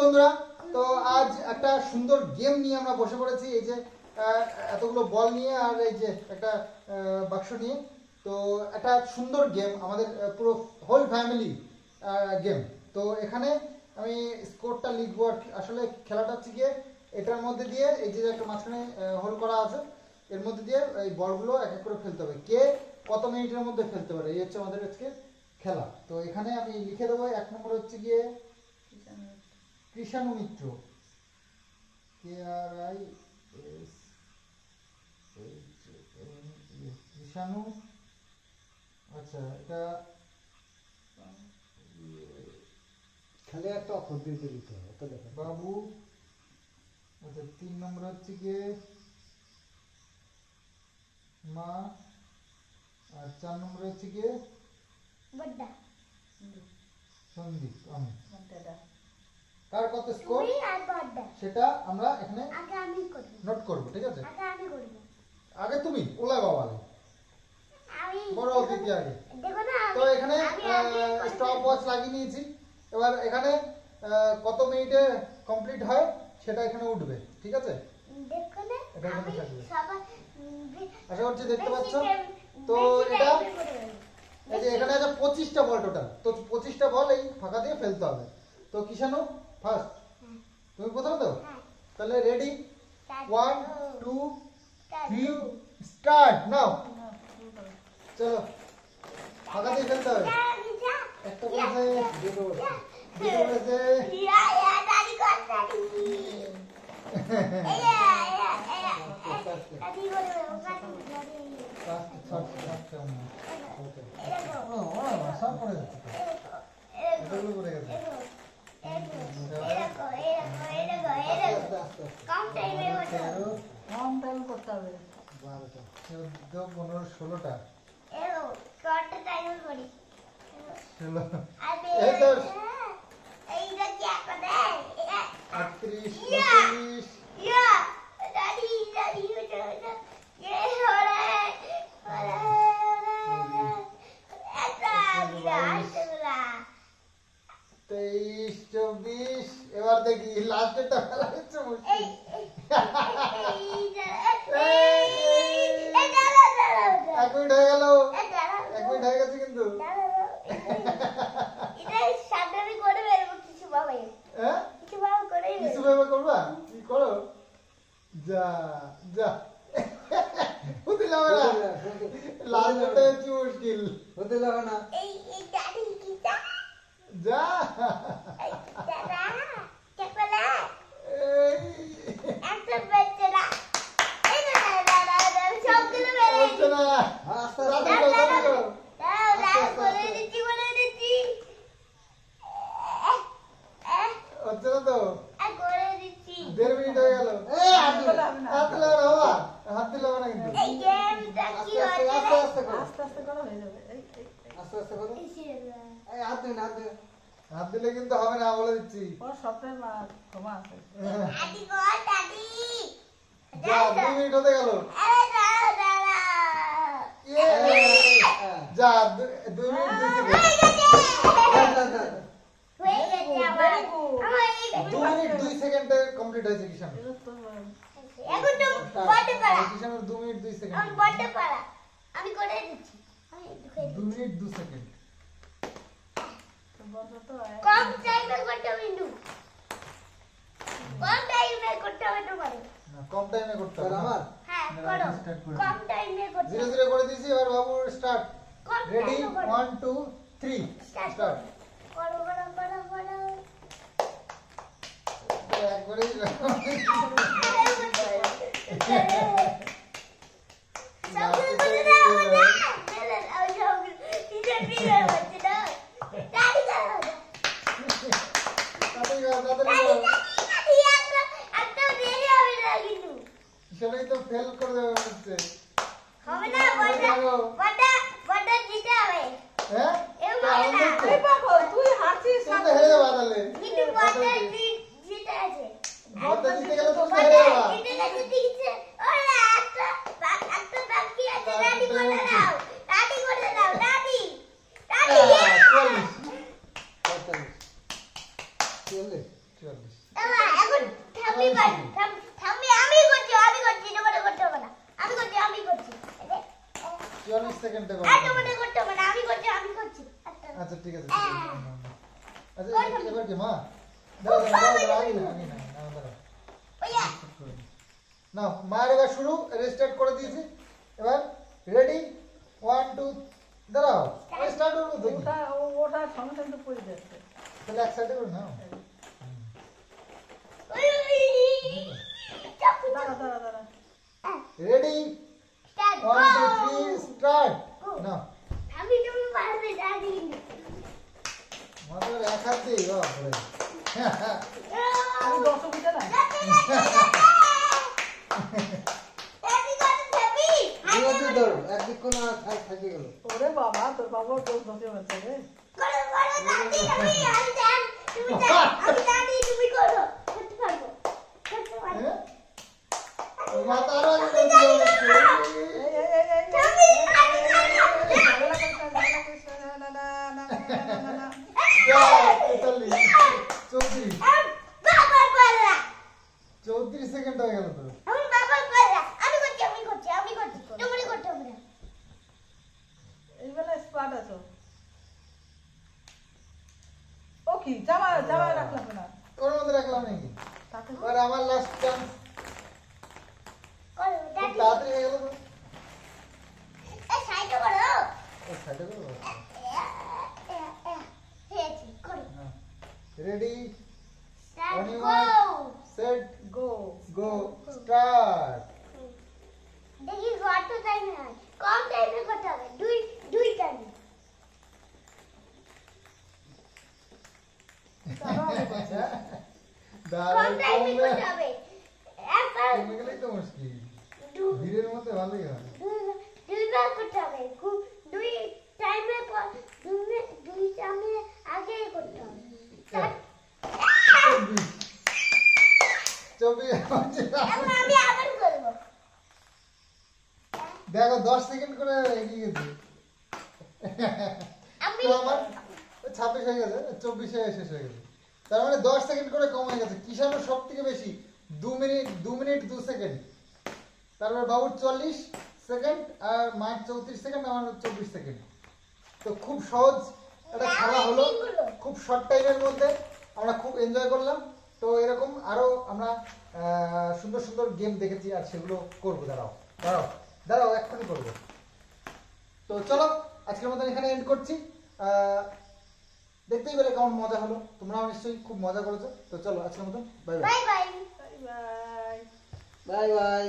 বন্ধুরা, তো আজ একটা সুন্দর গেম নিয়ে আমরা বসে পড়েছি। এই যে এতগুলো বল নিয়ে আর এই যে একটা বাক্স নিয়ে, তো একটা সুন্দর গেম, আমাদের পুরো হোল ফ্যামিলি গেম। তো এখানে আমি স্কোরটা লিখবো। আসলে খেলাটা হচ্ছে গিয়ে এটার মধ্যে দিয়ে এই যে একটা মাঝখানে হোল করা আছে, এর মধ্যে দিয়ে এই বলগুলো এক এক করে ফেলতে হবে। কে কত মিনিটের মধ্যে ফেলতে পারে, এই হচ্ছে আমাদের আজকে খেলা। তো এখানে আমি লিখে দেবো, 1 নম্বর হচ্ছে গিয়ে কৃষাণু মিত্র, KRIS, কৃষাণু। আচ্ছা, এটা খালি একটা অক্ষর দিয়ে দিতে হবে, তো দেখো বাবু। আচ্ছা, 3 নম্বর হচ্ছে গিয়ে মা, আর 4 নম্বর হচ্ছে গিয়ে বড়দা সন্দীপ। আমি বড়দা কার কত স্কোর তুমি আর বড়দা সেটা আমরা এখানে আগে আমি করব, নোট করব, ঠিক আছে? আগে আমি করব, আগে তুমি, ওলা বাবা আমি বড় অতিথি আগে। দেখো না। তো এখানে স্টপ ওয়াচ লাগিয়ে নিয়েছি। এবার এখানে কত মিনিটে কমপ্লিট হয় সেটা এখানে উঠবে, ঠিক আছে? দেখো না, এটা এখানে আমি থাকবে। সবাই আশা করছি দেখতে পাচ্ছ। তো এটা এই যে এখানে আছে 25টা বল টোটাল। তো 25টা বল এই ফাঁকা দিয়ে ফেলতে হবে। তো কিষাণু ফার্স্ট, তুমি প্রথম তো? তাহলে রেডি, 1 2 3 স্টার্ট নাও। চলো, ফাঁকা দিয়ে ফেলতে হবে। একটা বলেছে, দুটো বলেছে। দাদি কর দাদি দাদি করে সব পড়ে যাচ্ছে, এতগুলো পড়ে গেছে। কম টাইমে হচ্ছে, 12টা 14 15 16টা এরো কত টাইমে করি 16 আবে এই তো এইটা কি করে 38 39 ইয়া দাদি দাদি ওটা ये हो रहा है ऐसा बिना 23 24। এবার দেখি লাস্টেরটা ফেলা হচ্ছে মুশকিল। এক মিনিট হয়ে গেল, 1 মিনিট হয়ে গেছে কিন্তু। হ্যাঁ, কিছু ভেবে করবা? কি করো? যা যা হতে যাবে না, লাস্টটা হচ্ছে মুশকিল। হতে যাবে না। যা এই, হচ্ছে না। আস্তে তাড়াতাড়ি আস্তে করো, তাড়াতাড়ি করো। হচ্ছে না তো, 1.5 মিনিট হয়ে গেল। হাত দিলে হবে না বাবা, হাত দিলে হবে না কিন্তু। আস্তে আস্তে করো, আস্তে আস্তে করা হয়ে যাবে। আস্তে আস্তে করো। এই হাত দিন, হাত দিন। হাত দিলে কিন্তু হবে না, বলে দিচ্ছি। ওর সপ্তাহের মা ক্ষমা আছে। যা, 2 মিনিট হতে গেল। যা, 2 মিনিট 2 সেকেন্ড। 2 মিনিট 2 সেকেন্ডে কমপ্লিট হয়েছে কিষাণ। এটা তো কিষাণের 2 মিনিট 2 সেকেন্ড। আমি করে দিচ্ছি, 2 মিনিট 2 সেকেন্ড। বড় তো কম টাইমে করতে হবে, কিন্তু কম টাইমে করতে হবে তোমার। না, কম টাইমে করতে হবে। আমার হ্যাঁ না, করো, আমি start করে কম টাইমে করতে ধীরে হবে। ধীরে করে দিয়েছি। এবার বাবু স্টার্ট। কম রেডি, টাইমে করো। 1 2 3 স্টার্ট স্টার্ট। করো করো করো করো। একবারে সবগুলো করে দাও না, মেলে দাও সবগুলো। টিচার দিয়ে হচ্ছে না, দাদি করো, তাড়াতাড়ি করো, তাড়াতাড়ি দাদি করো। দাদি একটা দেরি হবে না কিন্তু, কিষাণই তো ফেল করে দেবে মনে হচ্ছে। হবে না। বড় জিতে হবে, হ্যাঁ, এও তো হবে না। আমাদের তো- এই পাগল, তুই হাঁটছিস তুমি তো হেরে যাবা তাহলে। কিন্তু বড় জিতে আছে। বড়টা জিতে গেলে তুমি তো হেরে যাবা। জিতে গেছে, জিতে। ওরে একটা বাকি আছে, দাদি করে দাও, দাদি করে দাও, দাদি দাদি। 44 45 40 44 এবার এখন থামি বাই থামি আমি করছি তোমাকে করতে হবে না আমি করছি 44 সেকেন্ডে করো তোমাকে করতে হবে না আমি করছি আচ্ছা ঠিক আছে আচ্ছা এবার কি মা দাঁড়াও আগে না দাঁড়াও ওইয়া নাও মায়ের এবার শুরু রেস্টার্ট করে দিয়েছি এবার রেডি 1 2 দাঁড়াও স্টার্ট করো দেখি ওটার সঙ্গে সঙ্গে পড়ে যাচ্ছে। তাহলে এক সাইডে করে নাও দাঁড়া। রেডি স্টার্ট 1 2 3 স্টার্ট নাও আমি তুমি পারবে জানি মাত্র এক হাত দিয়ে বাপরে আমি 10 বুঝে না। দুটো ধরো একদিক কোনো থাকে গেল ওরে বাবা তোর বাবা তোর ধসে বলছে রে। মাথা আরো আগে করে দিও এই ঝামেলা করিস না। 34 সেকেন্ড হয়ে গেল তো এই বেলা স্পার্ট আছো। ও কি জামা রাখলাম না। ওর মধ্যে রাখলাম নাকি তাতে আর আমার লাস্ট চান্স খুব তাড়াতাড়ি হয়ে গেল তো ও সাইডে করো রেডি সেট গো। গো স্টার্ট দেখি কত টাইম হয় কম টাইমে করতে হবে দুই টাইমে দাঁড়াও কম টাইমে করতে হবে একবার কমে গেলেই তো মুশকিল দু- ভিড়ের মধ্যে ভালোই হয় দুইবার করতে হবে দুই টাইমে দুই টাইমে আগে করতে হবে 24 এখন আমি আবার করব দেখো 10 সেকেন্ড করে এগিয়ে গেছে আমি তো আমার 26 হয়ে গেছে 24 এ শেষ হয়ে গেছে তার মানে 10 সেকেন্ড করে কম হয়ে গেছে কিষানোর সব থেকে বেশি 2 মিনিট 2 সেকেন্ড তারপর বাবুর 40 সেকেন্ড আর মায়ের 34 সেকেন্ড আমার 24 সেকেন্ড তো খুব সহজ একটা খেলা হলো খুব শর্ট টাইমের মধ্যে আমরা খুব এনজয় করলাম তো এরকম আরো আমরা সুন্দর সুন্দর গেম দেখেছি আর সেগুলো করবো দাঁড়াও এক্ষুনি করবো তো চলো আজকের মতন এখানে এন্ড করছি দেখতেই পেলে কেমন মজা হলো তোমরাও নিশ্চয়ই খুব মজা করেছো তো চলো আজকের মতন bye bye bye bye bye bye. Bye bye